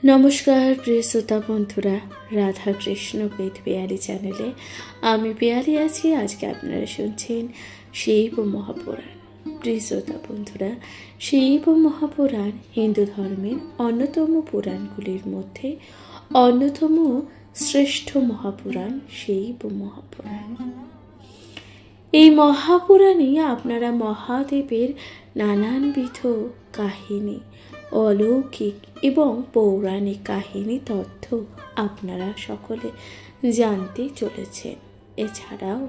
নমস্কার প্রিয় শ্রোতা বন্ধুরা, রাধা কৃষ্ণ বেদ পেয়ারি চ্যানেলে আমি পেয়ারি আছি। আজকে আপনারা শুনছেন শিব মহাপুরাণ। প্রিয় শ্রোতা বন্ধুরা, শিব মহাপুরাণ হিন্দু ধর্মের অন্যতম পুরাণগুলির মধ্যে অন্যতম শ্রেষ্ঠ মহাপুরাণ শিব মহাপুরাণ। এই মহাপুরাণে আপনারা মহাদেবের নানানবিধ কাহিনী, অলৌকিক এবং পৌরাণিক কাহিনী তথ্য আপনারা সকলে জানতে চলেছেন। এছাড়াও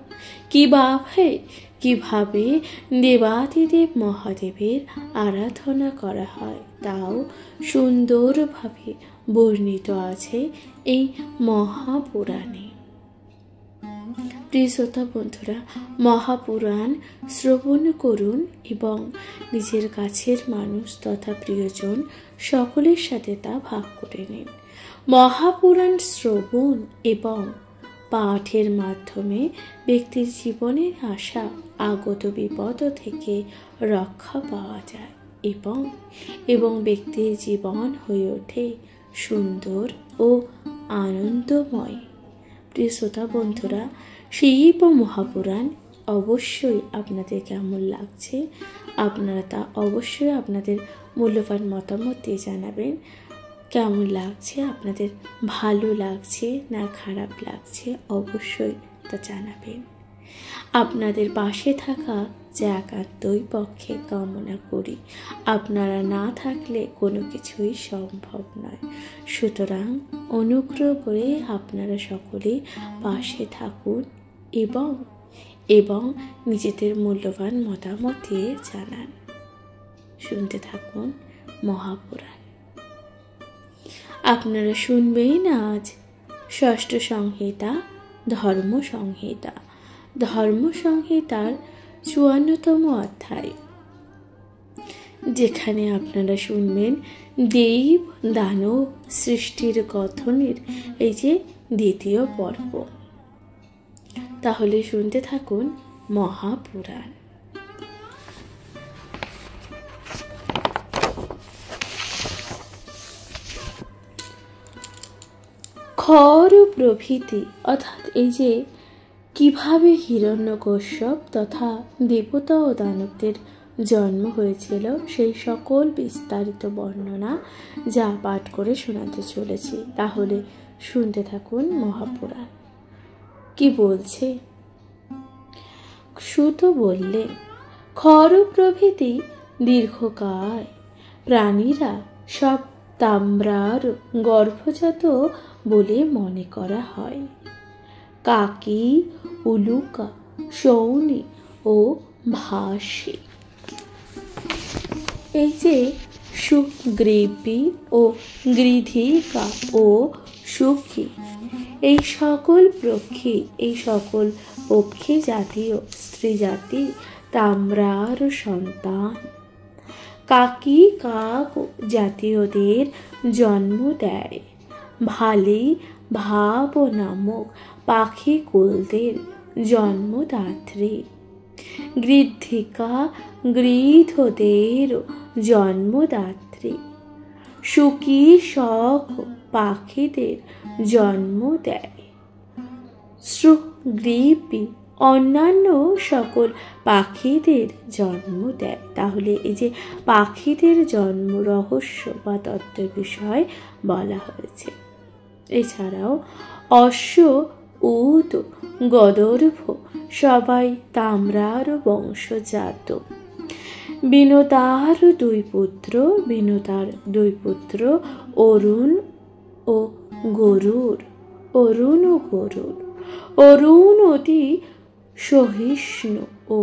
কিভাবে দেবাদিদেব মহাদেবের আরাধনা করা হয় তাও সুন্দরভাবে বর্ণিত আছে এই মহাপুরাণে। প্রিয় শ্রোতা বন্ধুরা, মহাপুরাণ শ্রবণ করুন এবং নিজের কাছের মানুষ তথা প্রিয়জন সকলের সাথে তা ভাগ করে নিন। মহাপুরাণ শ্রবণ এবং পাঠের মাধ্যমে ব্যক্তির জীবনের আসা আগত বিপদ থেকে রক্ষা পাওয়া যায় এবং ব্যক্তির জীবন হয়ে ওঠে সুন্দর ও আনন্দময়। প্রিয় শ্রোতা বন্ধুরা, শিব মহাপুরাণ অবশ্যই আপনাদের কেমন লাগছে আপনারা তা অবশ্যই আপনাদের মূল্যবান মতামত দিয়ে জানাবেন। কেমন লাগছে, আপনাদের ভালো লাগছে না খারাপ লাগছে অবশ্যই তা জানাবেন। আপনাদের পাশে থাকা যে একান্তই পক্ষে কামনা করি। আপনারা না থাকলে কোনো কিছুই সম্ভব নয়। সুতরাং অনুগ্রহ করে আপনারা সকলেই পাশে থাকুন এবং নিজেদের মূল্যবান মতামত দিয়ে জানান। শুনতে থাকুন মহাপুরাণ। আপনারা শুনবেন আজ ষষ্ঠ সংহিতা ধর্ম সংহিতা। ধর্ম সংহিতার ৫৪তম অধ্যায়, যেখানে আপনারা শুনবেন দেব দানব সৃষ্টির কথনের এই যে দ্বিতীয় পর্ব। তাহলে শুনতে থাকুন মহাপুরাণ। খর প্রভৃতি অর্থাৎ এই যে কিভাবে হিরণ্যকশ্যপ তথা দেবতা ও দানবদের জন্ম হয়েছিল সেই সকল বিস্তারিত বর্ণনা যা পাঠ করে শোনাতে চলেছি। তাহলে শুনতে থাকুন মহাপুরাণ। কি বলছে? সুত বললেন, খর প্রভৃতি দীর্ঘকায় প্রাণীরা সব তাম্রার গর্ভজাত বলে মনে করা হয়। কাকি, উলুকা, শৌনি ও ভাসি, এই যে সুগ্রীবী ও গৃধিকা ও সুখী, এই সকল পক্ষী জাতীয় স্ত্রী জাতি তাম্রার সন্তান। কাকি কাক জাতীয়দের জন্ম দেয়। ভালি ভাব নামক পাখি কুলদের জন্মদাত্রী। গৃধিকা গৃধদের জন্মদাত্রী। সুখী শখ পাখিদের জন্ম দেয়। সুগ্রীবী অন্যান্য সকল পাখিদের জন্ম দেয়। তাহলে এই যে পাখিদের জন্ম রহস্য বা তত্ত্বের বিষয় বলা হয়েছে। এছাড়াও অশ্ব, উট, গদর্ভ সবাই তাম্রার বংশজাত। বিনোদার দুই পুত্র অরুণ ও গরুর। অরুণ অতি সহিষ্ণু ও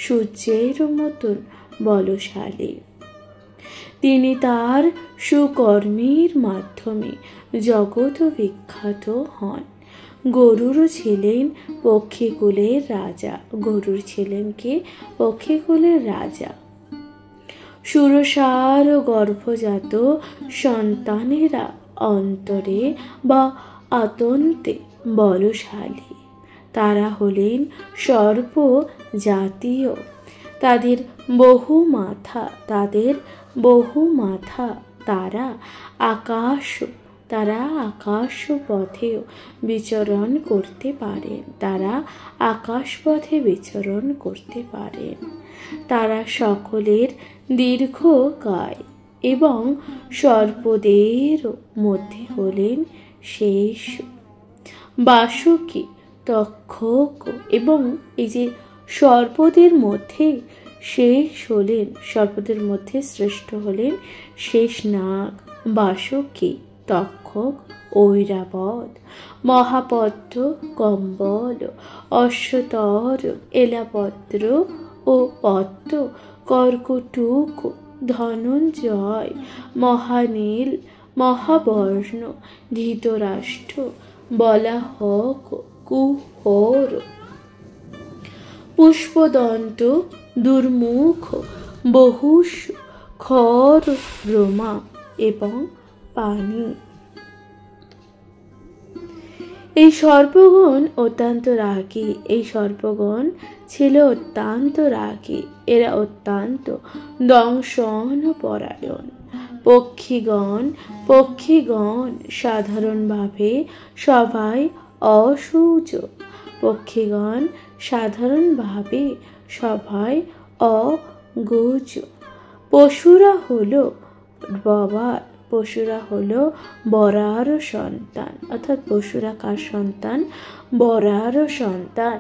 সূর্যের মতন বলশালী। তিনি তার সুকর্মের মাধ্যমে জগৎ বিখ্যাত হন। গরুর ছিলেন পক্ষীকুলের রাজা। সুরসার গর্ভজাত সন্তানেরা অন্তরে বা আতন্তে বলশালী। তারা হলেন সর্প জাতীয়। তাদের বহু মাথা তারা আকাশ পথেও বিচরণ করতে পারেন। তারা আকাশ পথে বিচরণ করতে পারেন। তারা সকলের দীর্ঘকায় এবং সর্পদের মধ্যে হলেন শেষ। বাসুকী, তক্ষক এবং এই যে সর্পদের মধ্যে শেষ হলেন, সর্পদের মধ্যে শ্রেষ্ঠ হলেন শেষ নাগ। বাসুকী, তক্ষক, ঐরাবত, মহাপদ্ম, কম্বল, অশ্বতর, এলাপত্র ও পদ্ম, কর্কটুক, ধনঞ্জয়, মহানীল, মহাবর্ণ, ধৃতরাষ্ট্র, বলাহক, কুহর, পুষ্পদন্ত, দুর্মুখ, বহুষ, খর, রোমা এবং পানি। এই সর্পগণ অত্যন্ত রাগী। এই সর্পগণ ছিল অত্যন্ত রাগী। এরা অত্যন্ত দংশন পরায়ণ। পক্ষীগণ সাধারণভাবে সবাই অসূচ। পক্ষীগণ সাধারণভাবে সবাই অগুজ। পশুরা হলো বরার সন্তান, অর্থাৎ পশুরা কার সন্তান? বরার সন্তান।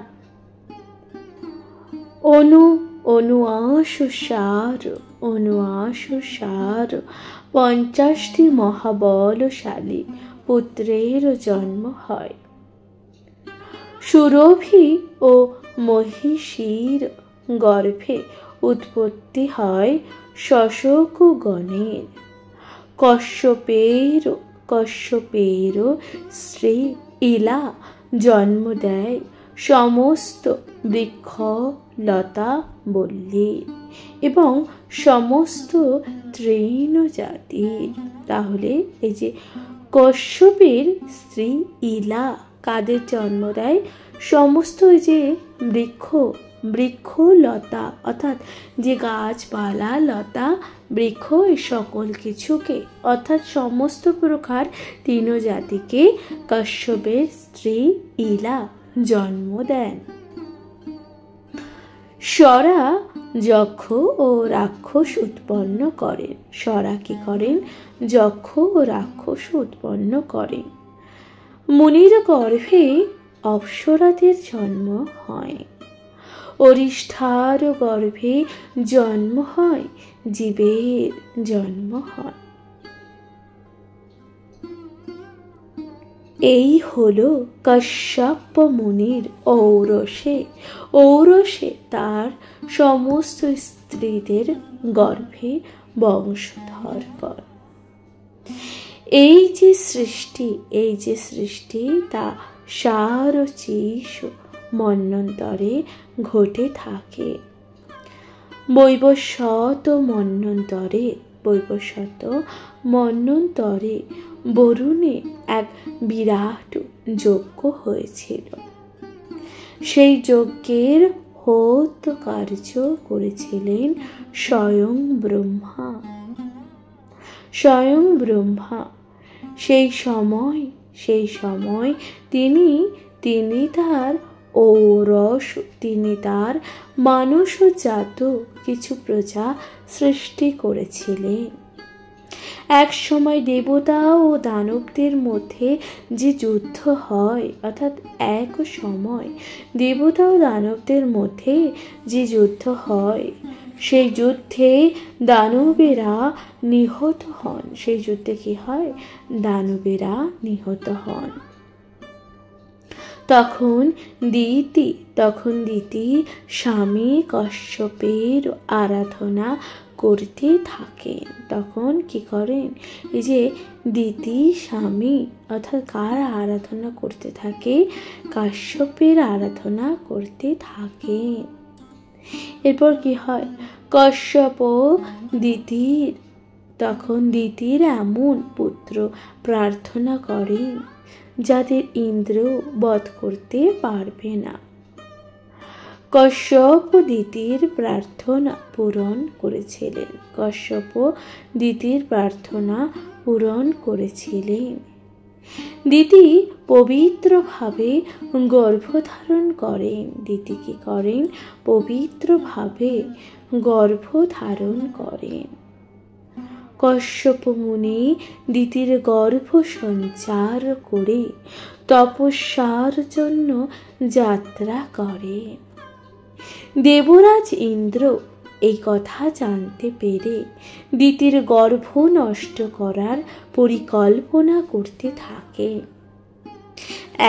অনুয়াসুসার 50টি মহাবলশালী পুত্রের জন্ম হয়। সুরভি ও মহিষীর গর্ভে উৎপত্তি হয় শশকগণের। কশ্যপের স্ত্রী ইলা জন্ম দেয় সমস্ত বৃক্ষ, লতা, বল্লী এবং সমস্ত তৃণজাতির। তাহলে এই যে কশ্যপের স্ত্রী ইলা কাদের জন্ম দেয়? সমস্ত যে বৃক্ষ, লতা, অর্থাৎ যে গাছপালা, লতা, বৃক্ষ, এই সকল কিছুকে, অর্থাৎ সমস্ত প্রকার তৃণজাতিকে কশ্যপের স্ত্রী ইলা জন্ম দেন। সরা যক্ষ ও রাক্ষস উৎপন্ন করেন। সরা কি করেন? যক্ষ ও রাক্ষস উৎপন্ন করেন। মুনির গর্ভে অপ্সরাদের জন্ম হয়। অরিষ্ঠার গর্ভে জন্ম হয়, জীবের জন্ম হয়। এই হলো কশ্যপ মুনির ঔরসে তার সমস্ত স্ত্রীদের গর্ভে বংশধর কর। এই যে সৃষ্টি তা সারচিস মন্বন্তরে ঘটে থাকে। বৈবস্বত মন্বন্তরে বরুণে এক বিরাট যজ্ঞ হয়েছিল। সেই যজ্ঞের হোত কার্য করেছিলেন স্বয়ং ব্রহ্মা। সেই সময় তিনি তার ঔরস, তিনি তার মানুষজাত কিছু প্রজা সৃষ্টি করেছিলেন। এক সময় দেবতা ও দানবদের মধ্যে যে যুদ্ধ হয়, অর্থাৎ এক সময় দেবতা ও দানবদের মধ্যে যে যুদ্ধ হয়, সেই যুদ্ধে দানবেরা নিহত হন। সেই যুদ্ধে কি হয়? দানবেরা নিহত হন। তখন দিতি স্বামী কশ্যপের আরাধনা করতে থাকেন। তখন কি করেন? এই যে দিতি স্বামী, অর্থাৎ কার আরাধনা করতে থাকে? কাশ্যপের আরাধনা করতে থাকেন। এরপর কি হয়? কশ্যপ দিতির এমন পুত্র প্রার্থনা করেন যাদের ইন্দ্র বধ করতে পারবে না। কশ্যপ দিতির প্রার্থনা পূরণ করেছিলেন। কশ্যপ দিতির প্রার্থনা পূরণ করেছিলেন। দিতি পবিত্রভাবে গর্ভধারণ করেন। দিতি কি করেন? পবিত্রভাবে গর্ভধারণ করেন। কশ্যপ মুনি দিতির গর্ভ সঞ্চার করে তপস্যার জন্য যাত্রা করেন। দেবরাজ ইন্দ্র এই কথা জানতে পেরে দিতির গর্ভ নষ্ট করার পরিকল্পনা করতে থাকে।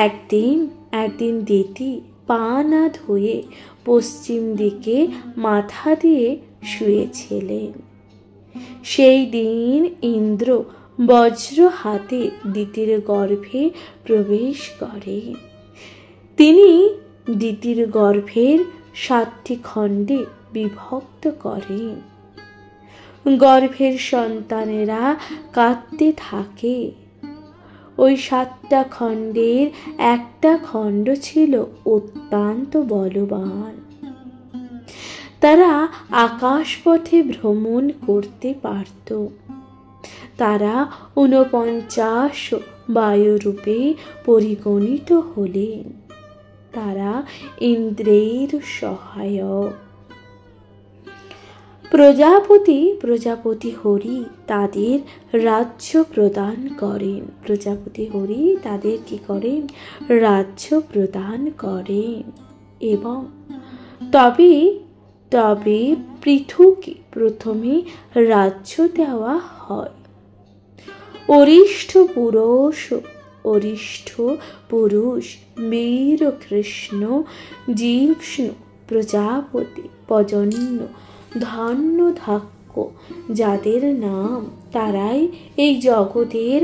একদিন দিতি পা না ধুয়ে পশ্চিম দিকে মাথা দিয়ে শুয়েছিলেন। সেই দিন ইন্দ্র বজ্র হাতে দিতির গর্ভে প্রবেশ করেন। তিনি দিতির গর্ভের 7টি খণ্ডে বিভক্ত করেন। গর্ভের সন্তানেরা কাঁদতে থাকে। ওই 7টা খণ্ডের একটা খণ্ড ছিল অত্যন্ত বলবান। তারা আকাশপথে ভ্রমণ করতে পারত। তারা 49 বায়ুরূপে পরিগণিত হলেন। তারা ইন্দ্রের সহায়ক। প্রজাপতি হরি তাদের রাজ্য প্রদান করেন। প্রজাপতি হরি তাদের কি করেন? রাজ্য প্রদান করেন। এবং তবে পৃথুকে প্রথমে রাজ্য দেওয়া হয়। অরিষ্ঠ পুরুষ বীর কৃষ্ণ জিষ্ণু প্রজাপতি পর্জন্য ধন্যধাক্য যাদের নাম, তারাই এই জগতের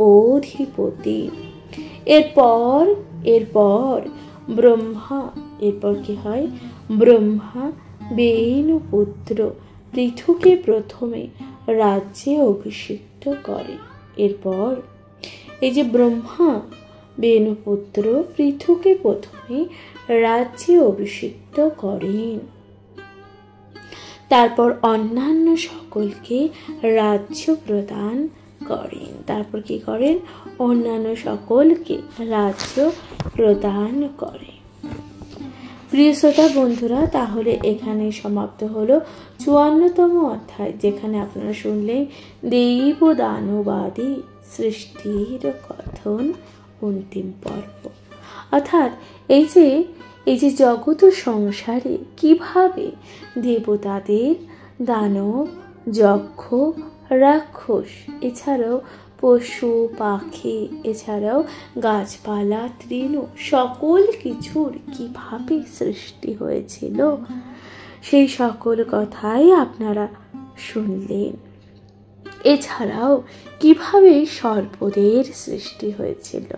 অধিপতি। এরপর কি হয়? ব্রহ্মা বেণুপুত্র পৃথুকে প্রথমে রাজ্যে অভিষিক্ত করে। এরপর এই যে ব্রহ্মা বেণুপুত্র পৃথুকে প্রথমে রাজ্যে অভিষিক্ত করেন। তারপর অন্যান্য সকলকে রাজ্য প্রদান করেন। তারপর কি করেন? অন্যান্য সকলকে রাজ্য প্রদান করেন। প্রিয় শ্রোতা বন্ধুরা, তাহলে এখানে সমাপ্ত হলো 54তম অধ্যায়, যেখানে আপনারা শুনলেন দেব দানবাদী সৃষ্টির কথন অন্তিম পর্ব। অর্থাৎ এই যে জগৎ সংসারে কিভাবে দেবতাদের, দানব, যক্ষ, রাক্ষস, এছাড়াও পশু পাখি, এছাড়াও গাছপালা, তৃণ, সকল কিছুর কিভাবে সৃষ্টি হয়েছিল, সেই সকল কথাই আপনারা শুনলেন। এছাড়াও কিভাবে সর্পদের সৃষ্টি হয়েছিল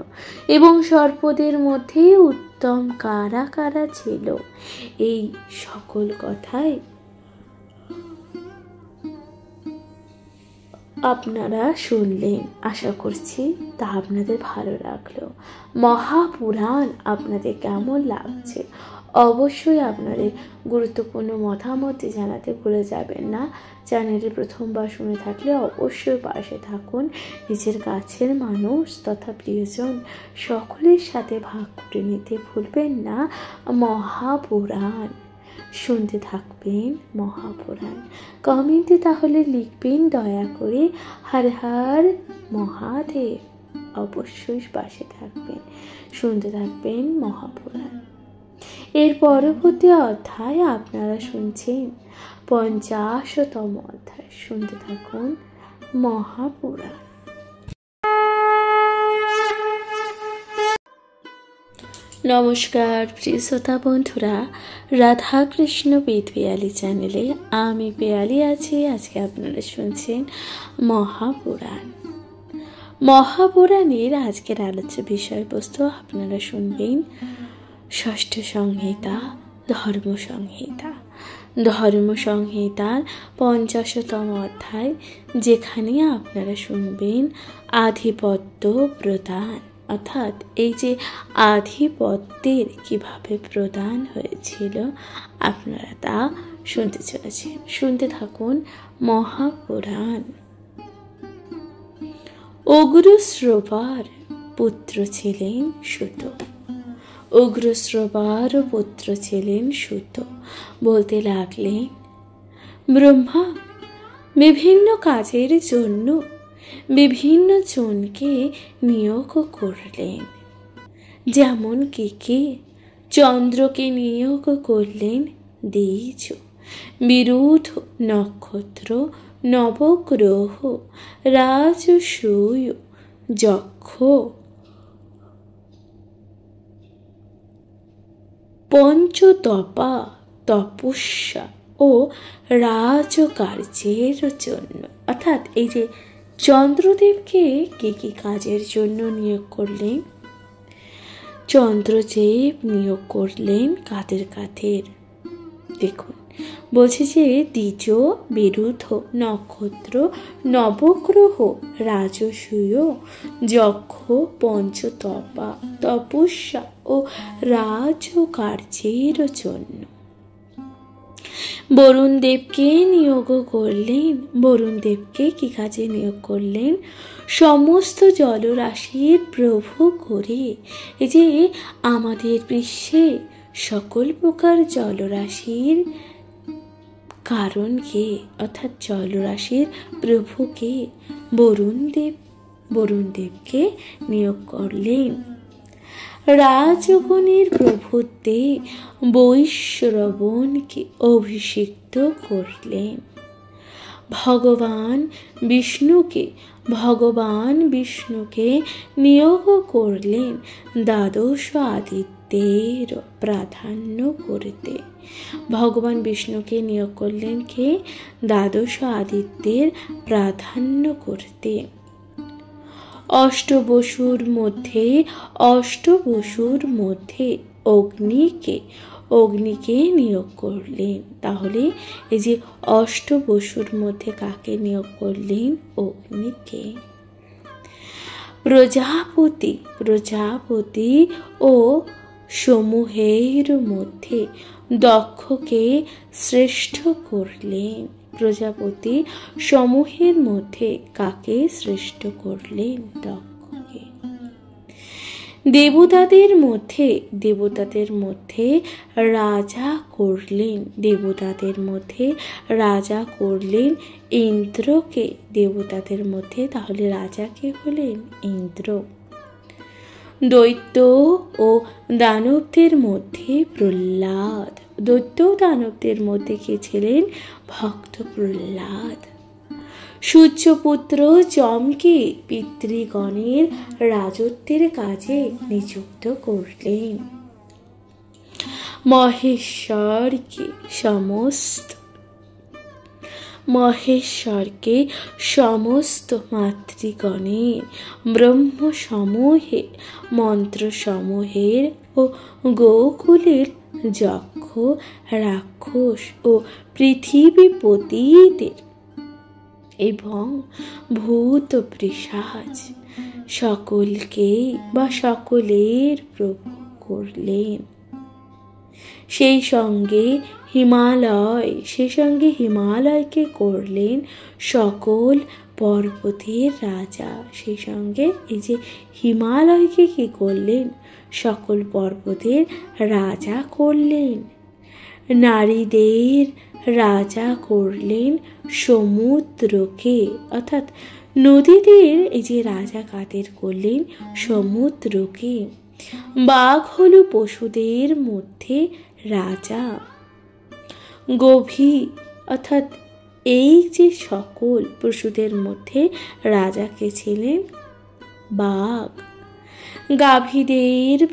এবং সর্পদের মধ্যে উত্তম কারা কারা ছিল, এই সকল কথাই আপনারা শুনলেন। আশা করছি তা আপনাদের ভালো লাগলো। মহাপুরাণ আপনাদের কেমন লাগছে অবশ্যই আপনাদের গুরুত্বপূর্ণ মতামত জানাতে ভুলে যাবেন না। চ্যানেলে প্রথমবার শুনে থাকলে অবশ্যই পাশে থাকুন। নিজের কাছের মানুষ তথা প্রিয়জন সকলের সাথে ভাগ করে নিতে ভুলবেন না। মহাপুরাণ শুনতে থাকবেন। মহাপুরাণ কমেন্টে তাহলে লিখবেন দয়া করে হর হর মহাদেব। অবশ্যই পাশে থাকবেন, শুনতে থাকবেন মহাপুরাণ। এর পরবর্তী অধ্যায় আপনারা শুনছেন 50তম অধ্যায়। শুনতে থাকুন মহাপুরাণ। নমস্কার প্রিয় শ্রোতা বন্ধুরা, রাধা কৃষ্ণ বেদ পেয়ালি চ্যানেলে আমি পেয়ালি আছি। আজকে আপনারা শুনছেন মহাপুরাণ। মহাপুরাণের আজকের আলোচ্য বিষয়বস্তু আপনারা শুনবেন ষষ্ঠ সংহিতা, ধর্মসংহিতার 50তম অধ্যায়, যেখানে আপনারা শুনবেন আধিপত্য প্রদান। অর্থাৎ এই যে আধিপত্যের কিভাবে প্রদান হয়েছিল আপনারা তা শুনতে চলেছেন। শুনতে থাকুন মহাপুরাণ। অগ্রশ্রবার পুত্র ছিলেন সুত। অগ্রশ্রবার পুত্র ছিলেন সুত। বলতে লাগলেন, ব্রহ্মা বিভিন্ন কাজের জন্য বিভিন্ন জনকে নিয়োগ করলেন। যেমন কি চন্দ্রকে নিয়োগ করলেন দ্বিজ, বিরুধ নক্ষত্র, নবগ্রহ, রাজসূয়, যক্ষ, পঞ্চতপা, তপস্যা ও রাজকার্যের জন্য। অর্থাৎ এই যে চন্দ্রদেবকে কি কাজের জন্য নিয়োগ করলেন? চন্দ্রদেব নিয়োগ করলেন কাদের? দেখুন, বলছে যে দ্বিজ, বিরুধ নক্ষত্র, নবগ্রহ, রাজসূয়, যক্ষ, পঞ্চতপা, তপস্যা ও রাজকার্যের জন্য। বরুণ দেবকে নিয়োগ করলেন। বরুণ দেবকে কি কাজে নিয়োগ করলেন? সমস্ত জলরাশির প্রভু করে। এই যে আমাদের বিশ্বে সকল প্রকার জলরাশির কারণ কে? অর্থাৎ জলরাশির প্রভু কে? বরুণ দেব। বরুণ দেবকে নিয়োগ করলেন। রাজগণের প্রভুত্বে বৈশ্রবণকে অভিষিক্ত করলেন। ভগবান বিষ্ণুকে নিয়োগ করলেন দ্বাদশ আদিত্যের প্রাধান্য করতে। ভগবান বিষ্ণুকে নিয়োগ করলেন কে? দ্বাদশ আদিত্যের প্রাধান্য করতে। অষ্টবসুর মধ্যে অগ্নিকে নিয়োগ করলেন। তাহলে এই যে অষ্টবসুর মধ্যে কাকে নিয়োগ করলেন? অগ্নিকে। প্রজাপতি ও সমূহের মধ্যে দক্ষকে শ্রেষ্ঠ করলেন। প্রজাপতি সমূহের মধ্যে কাকে শ্রেষ্ঠ করলেন? দক্ষকে। দেবতাদের মধ্যে রাজা করলেন ইন্দ্রকে। দেবতাদের মধ্যে তাহলে রাজা কে হলেন? ইন্দ্র। দৈত্য ও দানবদের মধ্যে প্রহ্লাদ। দৈত্য দানবদের মধ্যে কে ছিলেন? ভক্ত প্রহ্লাদ। সূর্যপুত্র যমকে পিতৃগণের রাজত্বের কাজে নিযুক্ত করলেন। মহেশ্বরকে সমস্ত মাতৃগণের ব্রহ্মসমূহের মন্ত্রসমূহের ও গোকুলের যক্ষ, রাক্ষস ও পৃথিবীপতিদের এবং ভূত পিশাচ সকলের প্রভু করলেন। সেই সঙ্গে হিমালয়কে করলেন সকল পর্বতের রাজা। সেই সঙ্গে এই যে হিমালয়কে কি করলেন? সকল পর্বতের রাজা করলেন। নারীদের রাজা করলেন সমুদ্রকে। অর্থাৎ নদীদের এই যে রাজা কাদের করলেন? সমুদ্রকে। বাঘ হলো পশুদের মধ্যে রাজা। অর্থাৎ এই যে সকল পশুদের মধ্যে রাজা কে ছিলেন? বাঘ। গাভীদের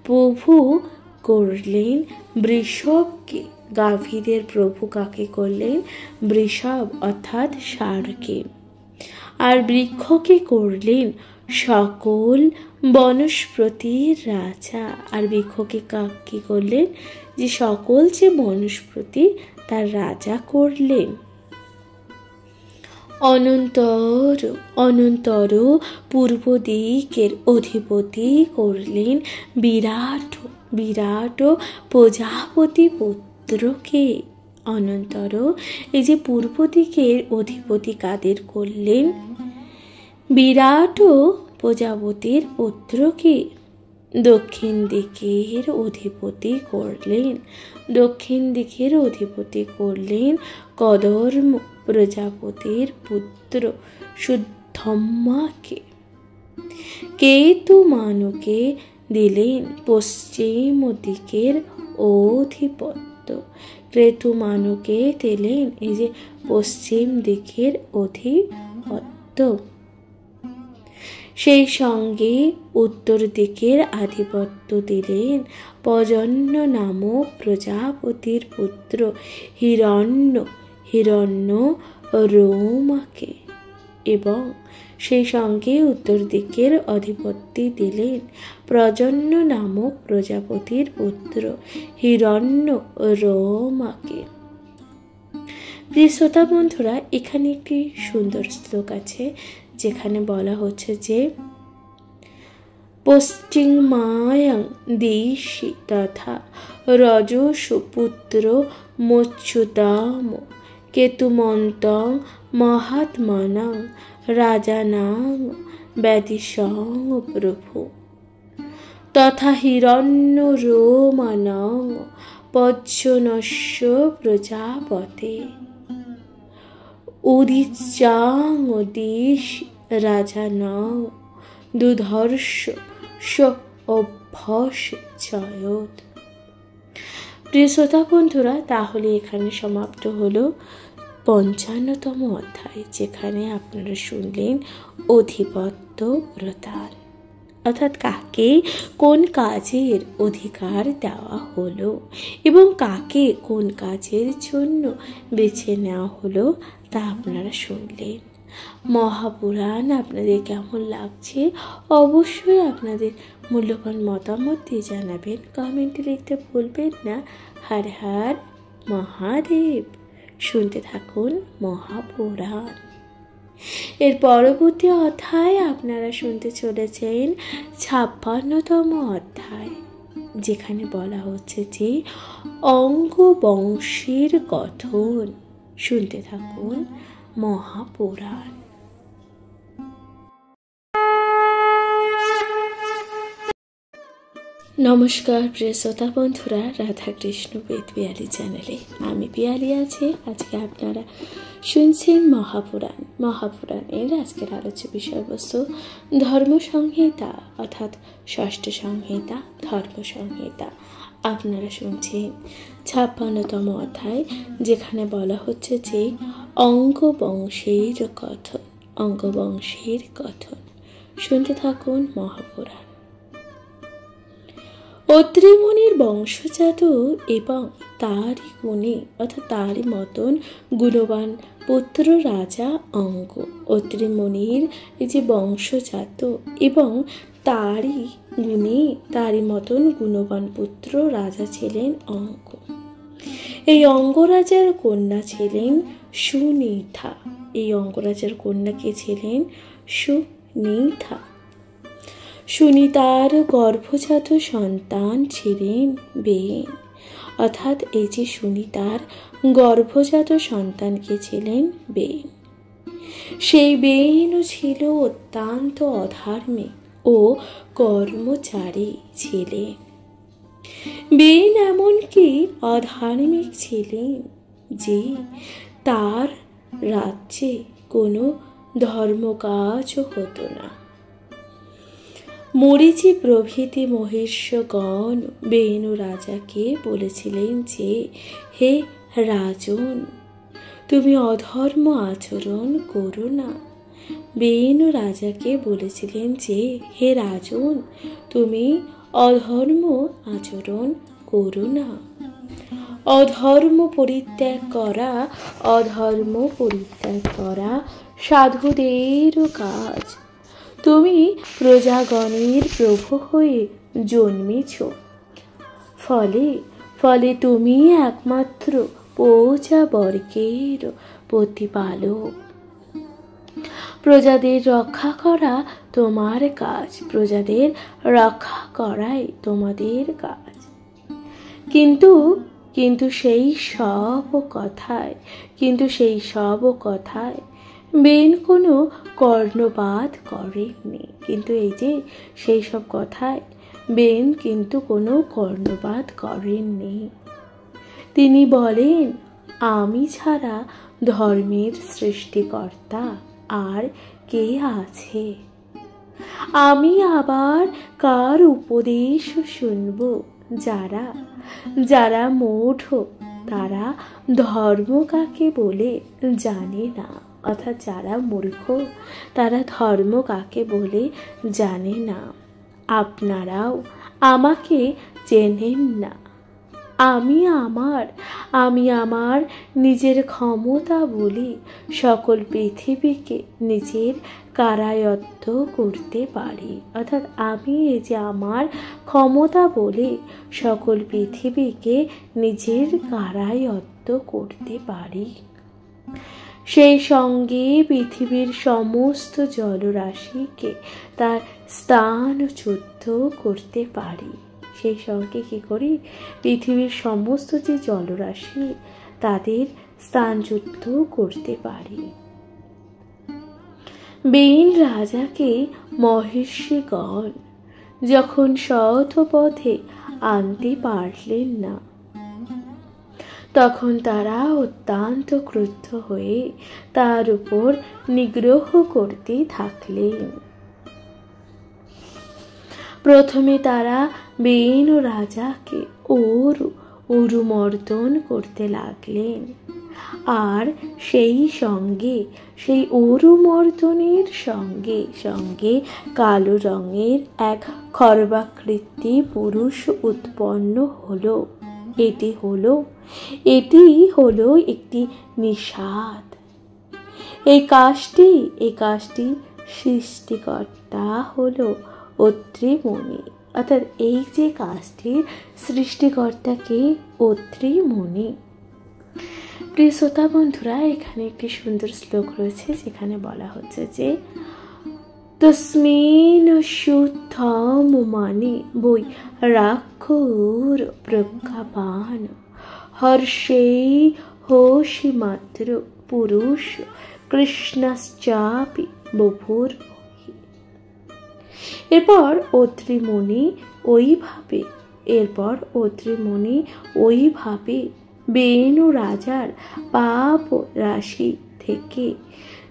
প্রভু করলেন বৃষভকে। গাভীদের প্রভু কাকে করলেন? বৃষভ অর্থাৎ ষাঁড়কে। আর বৃক্ষকে করলেন সকল বনস্পতির রাজা। আর বৃক্ষকে কি করলেন? যে সকল যে বনস্পতি তার রাজা করলেন। অনন্তর অনন্তর পূর্ব দিকের অধিপতি করলেন বিরাট বিরাট প্রজাপতি পুত্রকে। অনন্তর এই যে পূর্ব দিকের অধিপতি কাদের করলেন? বিরাট প্রজাপতির পুত্রকে। দক্ষিণ দিকের অধিপতি করলেন কদর্ম প্রজাপতির পুত্র শুদ্ধম্মাকে। কেতুমানুকে দিলেন পশ্চিম দিকের অধিপত্য। কেতুমানুকে দিলেন এই যে পশ্চিম দিকের অধিপত্য। সেই সঙ্গে উত্তর দিকের আধিপত্য দিলেন পর্জন্য নামক প্রজাপতির পুত্র হিরণ্য রোমাকে, এবং সেই সঙ্গে উত্তর দিকের অধিপতি দিলেন প্রজন্য নামক প্রজাপতির পুত্র হিরণ্য রোমাকে। প্রিয় শ্রোতা বন্ধুরা, এখানে একটি সুন্দর শ্লোক আছে যেখানে বলা হচ্ছে যে পশ্চিমায়ং দিশি তথা রজসু পুত্র মোচ্যুতাম কেতুমন্তং মহাত্মনং রাজানাং ব্যাধিসং প্রভু তথা হিরণ্য রোমানং পজ্জনস্য প্রজাপতে উদিচ্যাং দিশ রাজানাং দুধর্ষ অভ্যস জয়ত। প্রিয় শ্রোতা বন্ধুরা, তাহলে এখানে সমাপ্ত হলো ৫৫তম অধ্যায়, যেখানে আপনারা শুনলেন অধিপত্য প্রদান, অর্থাৎ কাকে কোন কাজের অধিকার দেওয়া হলো এবং কাকে কোন কাজের জন্য বেছে নেওয়া হলো তা আপনারা শুনলেন। মহাপুরাণ আপনাদের কেমন লাগছে অবশ্যই আপনাদের মূল্যবান মতামত দিয়ে জানাবেন, কমেন্টে লিখতে ভুলবেন না। হর হর মহাদেব। শুনতে থাকুন মহাপুরাণ। এর পরবর্তী অধ্যায় আপনারা শুনতে চলেছেন ৫৬তম অধ্যায়, যেখানে বলা হচ্ছে যে অঙ্গ বংশের গঠন। শুনতে থাকুন মহাপুরাণ। নমস্কার প্রিয় শ্রোতা বন্ধুরা, রাধাকৃষ্ণ বেদ পিয়ালি চ্যানেলে আমি পিয়ালি আছি। আজকে আপনারা শুনছেন মহাপুরাণের আজকের আলোচ্য বিষয়বস্তু ধর্মসংহিতা, অর্থাৎ ষষ্ঠ সংহিতা ধর্মসংহিতা। আপনারা শুনছেন ৫৬তম অধ্যায়, যেখানে বলা হচ্ছে যে অঙ্গবংশের কথন। শুনতে থাকুন মহাপুরাণ। অত্রি মুনির বংশজাত এবং তারই গুণী অর্থাৎ তারই মতন গুণবান পুত্র রাজা অঙ্গ। অত্রি মুনির এই যে বংশজাত এবং তারই গুণী তারই মতন গুণবান পুত্র রাজা ছিলেন অঙ্গ। এই অঙ্গরাজার কন্যা ছিলেন সুনীতা। এই অঙ্গরাজার কন্যা কে ছিলেন? সুনীতা। সুনীতার গর্ভজাত সন্তান ছিলেন বেন, অর্থাৎ এই যে সুনীতার গর্ভজাত সন্তান কে ছিলেন? বেন। সেই বেনও ছিল অত্যন্ত অধার্মিক ও কর্মচারী ছিলেন। বেন এমনকি অধার্মিক ছিলেন যে তার রাজ্যে কোনো ধর্মকাজও হতো না। মরীচি প্রভৃতি মহেশ্বগণ বেনু রাজাকে বলেছিলেন যে, হে রাজন, তুমি অধর্ম আচরণ করো না। বেনু রাজাকে বলেছিলেন যে, হে রাজন, তুমি অধর্ম আচরণ করো না। অধর্ম পরিত্যাগ করা সাধুদেরও কাজ। তুমি প্রজাগণের প্রভু হয়ে জন্মেছ, ফলে তুমি একমাত্র প্রজাবর্গের প্রতিপালক। প্রজাদের রক্ষা করা তোমার কাজ, প্রজাদের রক্ষা করাই তোমাদের কাজ। কিন্তু সেই সব কথায় বেন কোনো কর্ণপাত করেননি। কিন্তু এই যে সেই সব কথায় বেন কিন্তু কোনো কর্ণপাত করেননি। তিনি বলেন, আমি ছাড়া ধর্মের সৃষ্টিকর্তা আর কে আছে? আমি আবার কার উপদেশ শুনব? যারা মূঢ়, তারা ধর্ম কাকে বলে জানে না। অর্থাৎ যারা মূর্খ, তারা ধর্ম কাকে বলে জানে না। আপনারাও আমাকে চেনেন না। আমি আমার নিজের ক্ষমতা বলে সকল পৃথিবীকে নিজের কারায়ত্ত করতে পারি। অর্থাৎ আমি এই যে আমার ক্ষমতা বলে সকল পৃথিবীকে নিজের কারায়ত্ত করতে পারি। সেই সঙ্গে পৃথিবীর সমস্ত জলরাশিকে তার স্থানচ্যুত করতে পারি। সেই সঙ্গে কি করি? পৃথিবীর সমস্ত যে জলরাশি, তাদের স্থানচ্যুত করতে পারি। বেন রাজাকে মহিষীগণ যখন সৎ পথে আনতে পারলেন না, তখন তারা অত্যন্ত ক্রুদ্ধ হয়ে তার উপর নিগ্রহ করতে থাকলেন। প্রথমে তারা বেন রাজাকে উরুমর্দন করতে লাগলেন, আর সেই উরুমর্দনের সঙ্গে কালো রঙের এক খর্বাকৃতি পুরুষ উৎপন্ন হলো। এটি হলো একটি নিষাদ। এই কাজটি সৃষ্টিকর্তা হলো অত্রি মুনি। অর্থাৎ এই যে কাজটির সৃষ্টিকর্তাকে অত্রি মুনি। প্রিয় শ্রোতা বন্ধুরা, এখানে একটি সুন্দর শ্লোক রয়েছে, যেখানে বলা হচ্ছে যে তস্মিন শুদ্ধম মানে বৈ রাক্ষুর প্রজ্ঞাপান হর্ষে হোষি মাত্র পুরুষ কৃষ্ণশ্চাপি বভুর। এরপর অত্রি মুনি ওইভাবে বেনু রাজার পাপ রাশি থেকে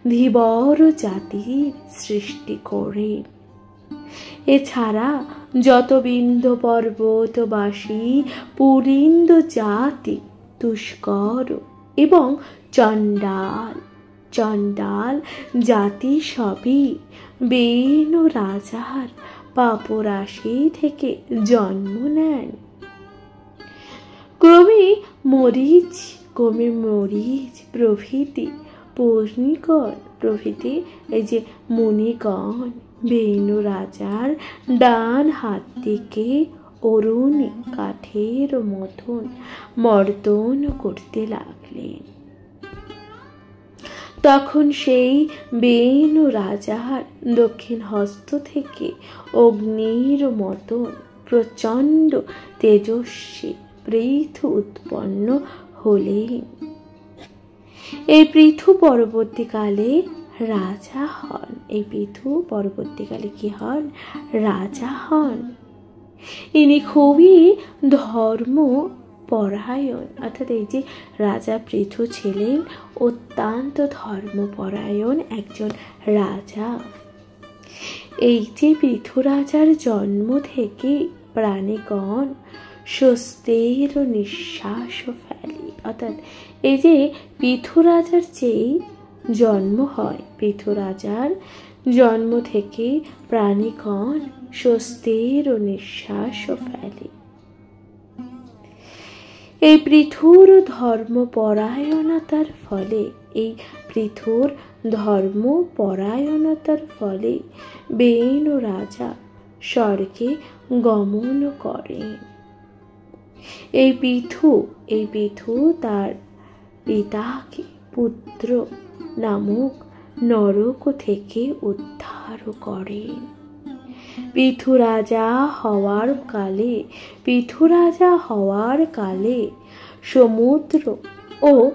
ধীবর জাতির সৃষ্টি করে। এছাড়া যত বিন্ধ্য পর্বতবাসী পুরিন্দ জাতি, দুষ্কর এবং চণ্ডাল জাতি সবই বেনু রাজার পাপরাশি থেকে জন্ম নেন। ক্রমে মরিচ প্রভৃতি এই যে মুনিগণ বেনু রাজার ডান হাত থেকে অরুণী কাঠের মতন মর্দন করতে লাগলেন। তখন সেই বেনু রাজার দক্ষিণ হস্ত থেকে অগ্নির মতন প্রচণ্ড তেজস্বী পৃথু উৎপন্ন হলেন। এই পৃথু পরবর্তীকালে রাজা হন। রাজা হন। ইনি খুবই ধর্ম পরায়ণ। অর্থাৎ এই যে রাজা পৃথু ছিলেন অত্যন্ত ধর্মপরায়ণ একজন রাজা। এই যে পৃথু রাজার জন্ম থেকে প্রাণীগণ স্বস্তির নিঃশ্বাস ফেলে। অর্থাৎ এই যে পৃথু রাজার যেই জন্ম হয়, পৃথু রাজার জন্ম থেকে প্রাণীগণ স্বস্তির নিঃশ্বাস ফেলে। এই পৃথুর ধর্মপরায়ণতার ফলে বেনু রাজা স্বর্গে গমন করেন। এই পৃথু তার পিতাকে পুত্র নামক নরক থেকে উদ্ধার করেন। পৃথু রাজা হওয়ার কালে সমুদ্র ও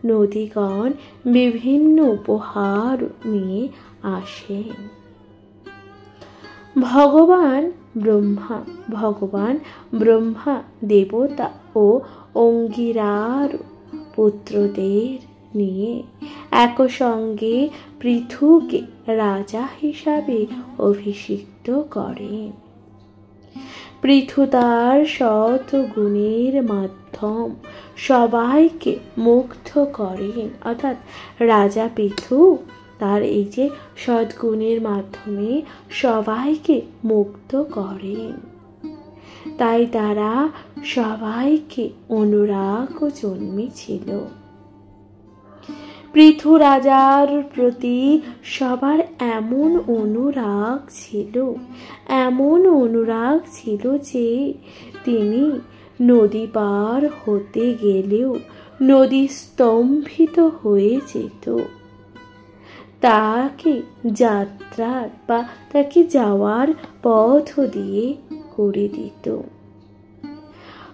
নদীগণ বিভিন্ন উপহার নিয়ে আসেন। ভগবান ব্রহ্মা দেবতা ও অঙ্গিরার পুত্রদের নিয়ে একসঙ্গে পৃথুকে রাজা হিসাবে অভিষিক্ত করেন। পৃথু তার সৎ গুণের মাধ্যম সবাইকে মুগ্ধ করেন। অর্থাৎ রাজা পৃথু তার এই যে সদ্গুণের মাধ্যমে সবাইকে মুগ্ধ করেন, তাই তারা সবাইকে অনুরাগ জন্মেছিল। পৃথু রাজার প্রতি সবার এমন অনুরাগ ছিল যে তিনি নদী পার হতে গেলেও নদী স্তম্ভিত হয়ে যেত। তাকে যাওয়ার পথ দিয়ে করে দিত।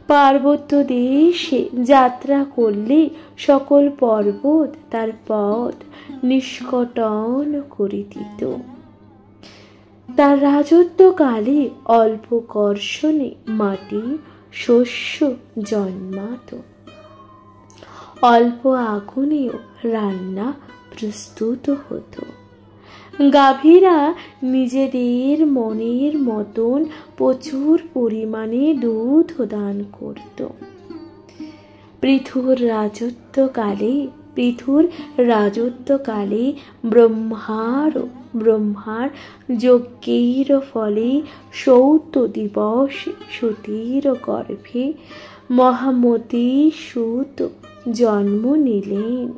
পার্বত্য দেশে যাত্রা করলে সকল পর্বত তার পথ নিষ্কটন করে দিত। তার রাজত্বকালে অল্প কর্ষণে মাটি শস্য জন্মাত, অল্প আগুনেও রান্না প্রস্তুত হতো। গাভীরা নিজেদের মনের মতন প্রচুর পরিমাণে দুধ দান করত। পৃথুর রাজত্বকালে ব্রহ্মার যজ্ঞের ফলে সৌত দিবসে সতীর গর্ভে মহামতি সুত জন্ম নিলেন।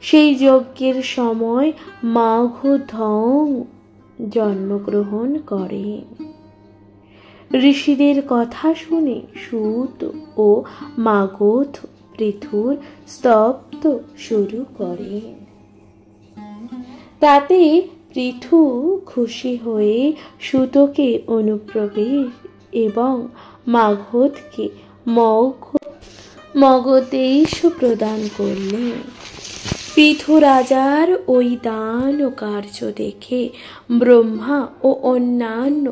সেই যজ্ঞের সময় মাঘধং জন্মগ্রহণ করেন। ঋষিদের কথা শুনে সুত ও মাগধ পৃথুর স্তবত শুরু করেন। তাতে পৃথু খুশি হয়ে সুতকে অনুপ্রবেশ এবং মাগধকে মগধেশ প্রদান করলেন। পৃথু রাজার ওই দান ও কার্য দেখে ব্রহ্মা ও অন্যান্য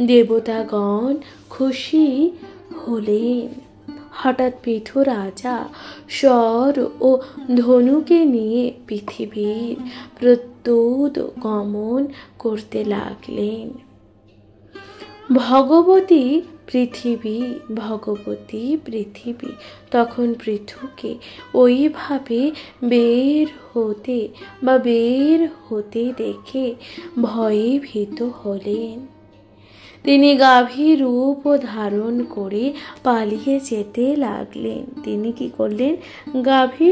দেবতাগণ খুশি হলেন। হঠাৎ পৃথু রাজা স্বর ও ধনুকে নিয়ে পৃথিবীর প্রত্যুত গমন করতে লাগলেন। ভগবতী পৃথিবী তখন পৃথুকে ওইভাবে বের হতে দেখে ভয়ে ভীত হলেন। তিনি গাভী রূপ ধারণ করে পালিয়ে যেতে লাগলেন। তিনি কি করলেন? গাভী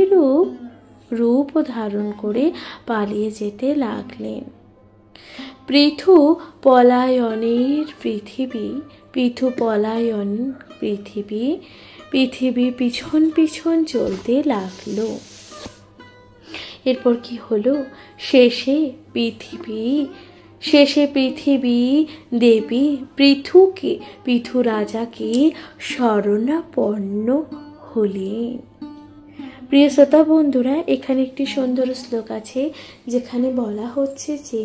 রূপ ধারণ করে পালিয়ে যেতে লাগলেন। পৃথু পলায়ন পৃথিবী পিছন পিছন চলতে লাগলো। এরপর কি হলো? শেষে পৃথিবী দেবী পৃথু রাজাকে শরণাপন্ন হলেন। প্রিয় শ্রোতা বন্ধুরা, এখানে একটি সুন্দর শ্লোক আছে যেখানে বলা হচ্ছে যে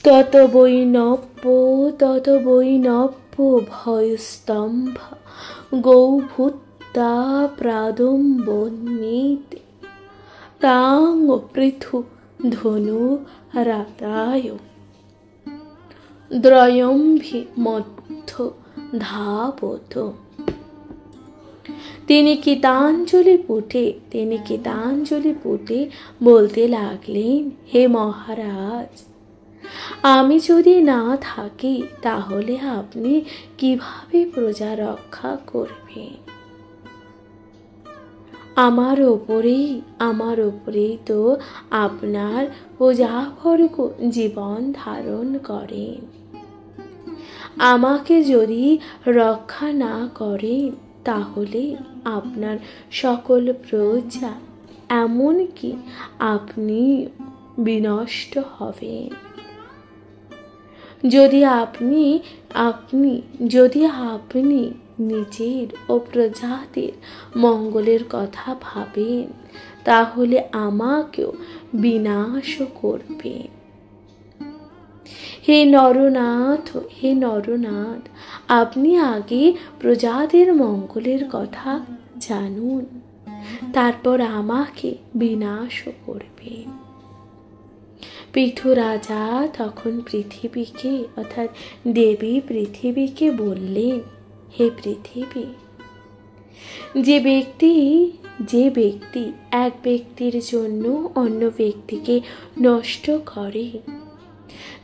তত বৈনব্য ভয়স্তম্ভ গৌভূতা প্রাদম্বন্বিতে তাং পৃথু ধনু রাতায় দ্রয়ম্ভি মধ্য ধাবত। তিনি গীতাঞ্জলি পুটে বলতে লাগলেন, হে মহারাজ, আমি যদি না থাকি তাহলে আপনি কিভাবে প্রজা রক্ষা করবেন? আমার ওপরেই তো আপনার প্রজাবর্গ জীবন ধারণ করেন। আমাকে যদি রক্ষা না করেন তাহলে আপনার সকল প্রজা, এমনকি আপনি বিনষ্ট হবেন। যদি আপনি নিজের ও প্রজাতির মঙ্গলের কথা ভাবেন, তাহলে আমাকেও বিনাশ করবেন। হে নরনাথ, আপনি আগে প্রজাদের মঙ্গলের কথা জানুন, তারপর আমাকে বিনাশ করবেন। পৃথু রাজা তখন পৃথিবীকে অর্থাৎ দেবী পৃথিবীকে বললেন, হে পৃথিবী, যে ব্যক্তি এক ব্যক্তির জন্য অন্য ব্যক্তিকে নষ্ট করে,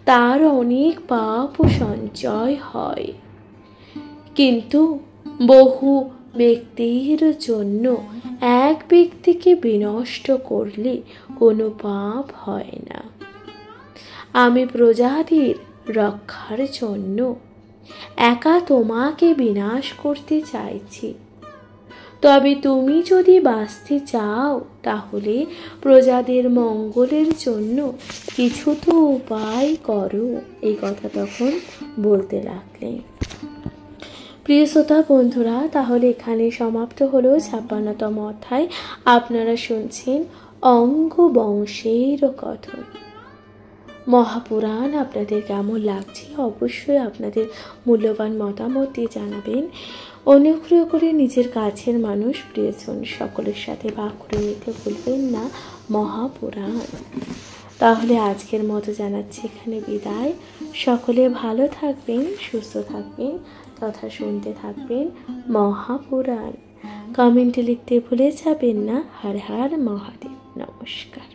তার অনেক পাপ সঞ্চয় হয়, কিন্তু বহু ব্যক্তির জন্য এক ব্যক্তিকে বিনষ্ট করলে কোনো পাপ হয় না। আমি প্রজাতির রক্ষার জন্য একা তোমাকে বিনাশ করতে চাইছি, তবে তুমি যদি বাঁচতে চাও তাহলে প্রজাদের মঙ্গলের জন্য কিছু তো উপায় করো। এই কথা তখন বলতে লাগলেন। প্রিয় শ্রোতা বন্ধুরা, তাহলে এখানে সমাপ্ত হলো 56তম অধ্যায়। আপনারা শুনছেন অঙ্গ বংশের কথন মহাপুরাণ। আপনাদের কেমন লাগছে অবশ্যই আপনাদের মূল্যবান মতামত দিয়ে জানাবেন। অনুগ্রহ করে নিজের কাছের মানুষ, প্রিয়জন সকলের সাথে ভাগ করে নিতে ভুলবেন না মহাপুরাণ। তাহলে আজকের মতো জানাচ্ছি এখানে বিদায়। সকলে ভালো থাকবেন, সুস্থ থাকবেন তথা শুনতে থাকবেন মহাপুরাণ। কমেন্টে লিখতে ভুলে যাবেন না। হর হর মহাদেব। নমস্কার।